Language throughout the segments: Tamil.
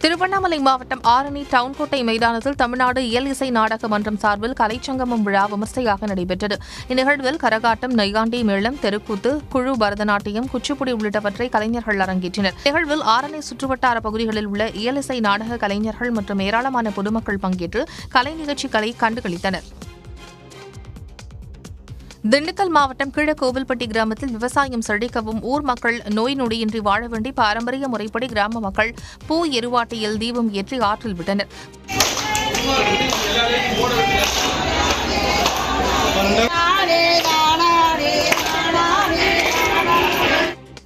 திருவண்ணாமலை மாவட்டம் ஆரணி டவுன்கோட்டை மைதானத்தில் தமிழ்நாடு இயல் இசை நாடக மன்றம் சார்பில் கலைச்சங்கமம் விழா விமர்சையாக நடைபெற்றது. இந்நிகழ்வில் கரகாட்டம், நையாண்டி மேளம், தெருக்கூத்து, குழு பரதநாட்டியம், குச்சிப்புடி உள்ளிட்டவற்றை கலைஞர்கள் அரங்கேற்றினர். நிகழ்வில் ஆரணி சுற்றுவட்டார பகுதிகளில் உள்ள இயல் இசை நாடக கலைஞர்கள் மற்றும் ஏராளமான பொதுமக்கள் பங்கேற்று கலை நிகழ்ச்சிகளை கண்டுகளித்தனர். திண்டுக்கல் மாவட்டம் கீழக்கோவில்பட்டி கிராமத்தில் விவசாயம் செழிக்கவும் ஊர் மக்கள் நோய் நொடியின்றி வாழ வேண்டி பாரம்பரிய முறைப்படி கிராம மக்கள் பூ எருவாட்டியில் தீபம் ஏற்றி ஆற்றில் விட்டனர்.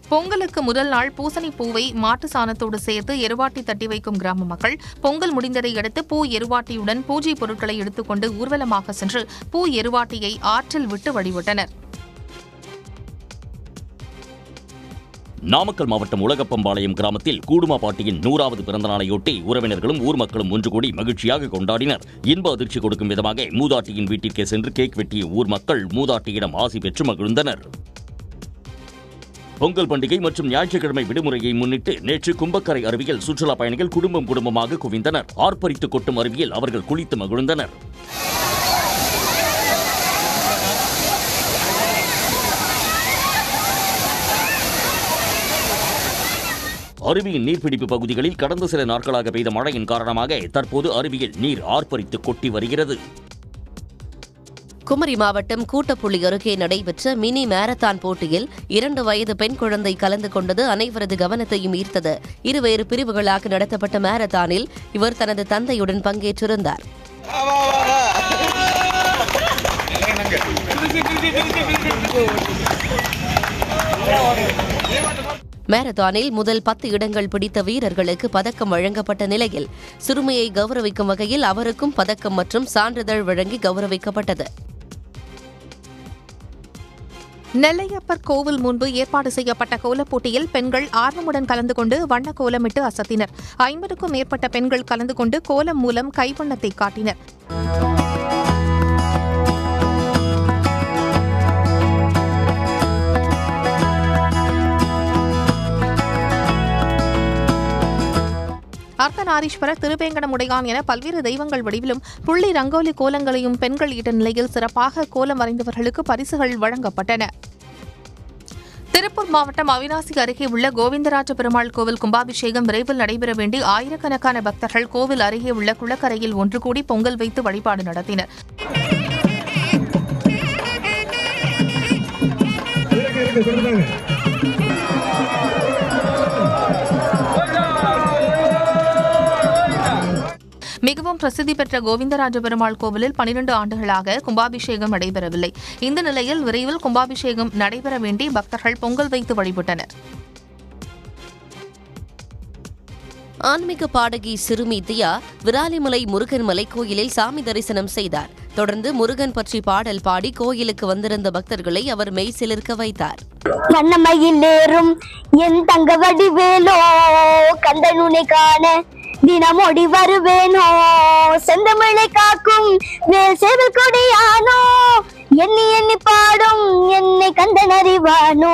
பொங்கலுக்கு முதல் நாள் பூசணி பூவை மாட்டு சாணத்தோடு சேர்த்து எருவாட்டி தட்டி வைக்கும் கிராம மக்கள் பொங்கல் முடிந்ததை அடுத்து பூ எருவாட்டியுடன் பூஜை பொருட்களை எடுத்துக்கொண்டு ஊர்வலமாக சென்று பூ எருவாட்டியை ஆற்றில் விட்டு வழிபட்டனர். நாமக்கல் மாவட்டம் உலகப்பம்பாளையம் கிராமத்தில் கூடுமாபாட்டியின் 100வது பிறந்தநாளையொட்டி உறவினர்களும் ஊர் மக்களும் ஒன்று கூடி மகிழ்ச்சியாக கொண்டாடினர். இன்ப அதிர்ச்சி கொடுக்கும் விதமாக மூதாட்டியின் வீட்டிற்கே சென்று கேக் வெட்டிய ஊர் மக்கள் மூதாட்டியிடம் ஆசி பெற்று மகிழ்ந்தனர். பொங்கல் பண்டிகை மற்றும் ஞாயிற்றுக்கிழமை விடுமுறையை முன்னிட்டு நேற்று கும்பக்கரை அருவியில் சுற்றுலா பயணிகள் குடும்பமாக குவிந்தனர். ஆர்ப்பரித்து கொட்டும் அருவியில் அவர்கள் குளித்து மகிழ்ந்தனர். அருவியின் நீர்பிடிப்பு பகுதிகளில் கடந்த சில நாட்களாக பெய்த மழையின் காரணமாக தற்போது அருவியில் நீர் ஆர்ப்பரித்து கொட்டி வருகிறது. குமரி மாவட்டம் கூட்டப்புள்ளி அருகே நடைபெற்ற மினி மாரத்தான் போட்டியில் 2 வயது பெண் குழந்தை கலந்து கொண்டது அனைவரது கவனத்தையும் ஈர்த்தது. இருவேறு பிரிவுகளாக நடத்தப்பட்ட மாரத்தானில் இவர் தனது தந்தையுடன் பங்கேற்றிருந்தார். மாரத்தானில் முதல் 10 இடங்கள் பிடித்த வீரர்களுக்கு பதக்கம் வழங்கப்பட்ட நிலையில் சிறுமியை கௌரவிக்கும் வகையில் அவருக்கும் பதக்கம் மற்றும் சான்றிதழ் வழங்கி கௌரவிக்கப்பட்டது. நெல்லையப்பர் கோவில் முன்பு ஏற்பாடு செய்யப்பட்ட கோலப் போட்டியில் பெண்கள் ஆர்வமுடன் கலந்து கொண்டு வண்ண கோலமிட்டு அசத்தினர். 50க்கும் மேற்பட்ட பெண்கள் கலந்து கொண்டு கோலம் மூலம் கைவண்ணத்தை காட்டினர். அர்த்தநாரீஸ்வரர், திருவேங்கடமுடையான் என பல்வேறு தெய்வங்கள் வடிவிலும் புள்ளி ரங்கோலி கோலங்களையும் பெண்கள் ஈட்ட நிலையில் சிறப்பாக கோலம் வரைந்தவர்களுக்கு பரிசுகள் வழங்கப்பட்டன. திருப்பூர் மாவட்டம் அவிநாசி அருகே உள்ள கோவிந்தராஜ பெருமாள் கோவில் கும்பாபிஷேகம் விரைவில் நடைபெற வேண்டி ஆயிரக்கணக்கான பக்தர்கள் கோவில் அருகே உள்ள குளக்கரையில் ஒன்று கூடி பொங்கல் வைத்து வழிபாடு நடத்தினர். மிகவும் பிரசித்தி பெற்ற கோவிந்தராஜ பெருமாள் கோவிலில் 12 ஆண்டுகளாக கும்பாபிஷேகம் நடைபெறவில்லை. இந்த நிலையில் விரைவில் கும்பாபிஷேகம் நடைபெற வேண்டி பக்தர்கள் பொங்கல் வைத்து வழிபட்டனர். ஆன்மீக பாடகி சிறுமி தியா விராலிமலை முருகன் மலை கோயிலில் சாமி தரிசனம் செய்தார். தொடர்ந்து முருகன் பற்றி பாடல் பாடி கோயிலுக்கு வந்திருந்த பக்தர்களை அவர் மெய் சிலிர்க்க வைத்தார். வண்ணமயில் ஏறும் என் தங்க வடிவேலோ கந்தனுனை காண தினமொடி வருவேனோ செந்தமிழை காக்கும் வேல் சேவல் கொடியானோ எண்ணி எண்ணி பாடும் என்னை கந்தன் அறிவானோ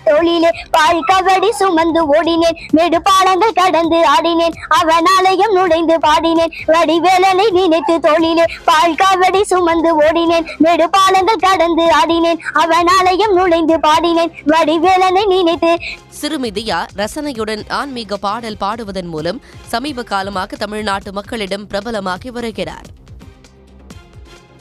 தொழிலே பால் கபடி சுமந்து ஓடினேன் மேடு பாலங்கள் கடந்து ஆடினேன் அவன் ஆலயம் நுழைந்து பாடினேன் வடிவேலனை நினைத்து தொழிலே பால் கபடி சுமந்து ஓடினேன் மேடு பாலங்கள் கடந்து ஆடினேன் அவன் ஆலயம் நுழைந்து பாடினேன் வடிவேலனை நினைத்து. சிறுமி தியா ரசனையுடன் ஆன்மீக பாடல் பாடுவதன் மூலம் சமீப காலமாக தமிழ்நாட்டு மக்களிடம் பிரபலமாகி வருகிறார்.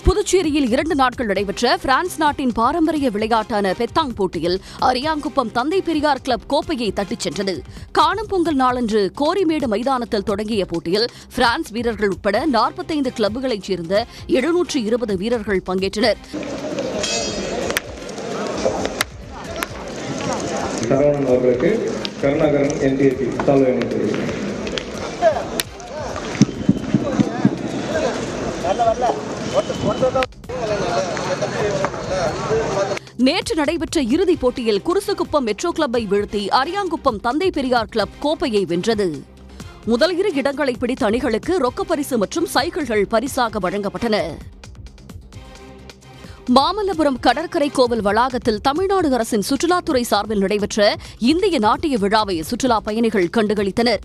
புதுச்சேரியில் 2 நாட்கள் நடைபெற்ற பிரான்ஸ் நாட்டின் பாரம்பரிய விளையாட்டான பெத்தாங் போட்டியில் அரியாங்குப்பம் தந்தை பெரியார் கிளப் கோப்பையை தட்டிச் சென்றது. காணும் பொங்கல் நாளன்று கோரிமேடு மைதானத்தில் தொடங்கிய போட்டியில் பிரான்ஸ் வீரர்கள் உட்பட 45 கிளப்புகளைச் சேர்ந்த 720 வீரர்கள் பங்கேற்றனர். நேற்று நடைபெற்ற இறுதிப் போட்டியில் குருசுகுப்பம் மெட்ரோ கிளப்பை வீழ்த்தி அரியாங்குப்பம் தந்தை பெரியார் கிளப் கோப்பையை வென்றது. முதல் 2 இடங்களை பிடித்த அணிகளுக்கு ரொக்கப்பரிசு மற்றும் சைக்கிள்கள் பரிசாக வழங்கப்பட்டன. மாமல்லபுரம் கடற்கரை கோவில் வளாகத்தில் தமிழ்நாடு அரசின் சுற்றுலாத்துறை சார்பில் நடைபெற்ற இந்திய நாட்டிய விழாவை சுற்றுலா பயணிகள் கண்டுகளித்தனர்.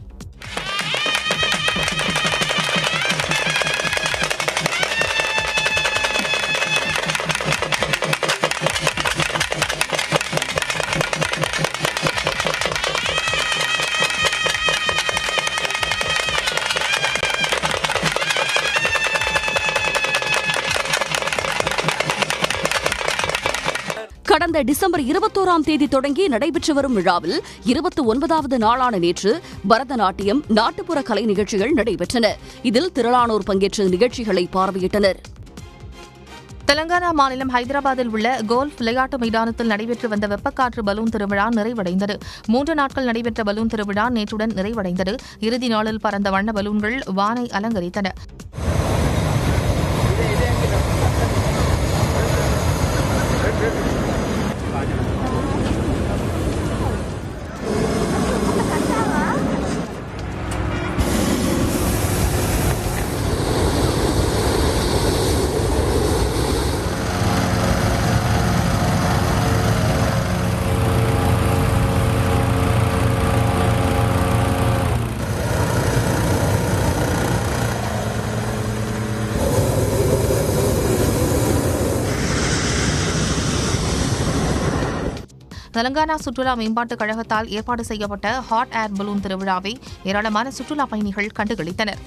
கடந்த டிசம்பர் 21ஆம் தேதி தொடங்கி நடைபெற்று வரும் விழாவில் 29வது நாளான நேற்று பரதநாட்டியம், நாட்டுப்புற கலை நிகழ்ச்சிகள் நடைபெற்றன. இதில் திரளானோர் பங்கேற்ற நிகழ்ச்சிகளை பார்வையிட்டனர். தெலங்கானா மாநிலம் ஹைதராபாத்தில் உள்ள கோல்ஃப் விளையாட்டு மைதானத்தில் நடைபெற்று வந்த வெப்பக்காற்று பலூன் திருவிழா நிறைவடைந்தது. 3 நாட்கள் நடைபெற்ற பலூன் திருவிழா நேற்றுடன் நிறைவடைந்தது. இறுதி நாளில் பறந்த வண்ண பலூன்கள் வானை அலங்கரித்தன. தெலங்கானா சுற்றுலா மேம்பாட்டுக் கழகத்தால் ஏற்பாடு செய்யப்பட்ட ஹாட் ஏர் பலூன் திருவிழாவை ஏராளமான சுற்றுலா பயணிகள் கண்டுகளித்தனர்.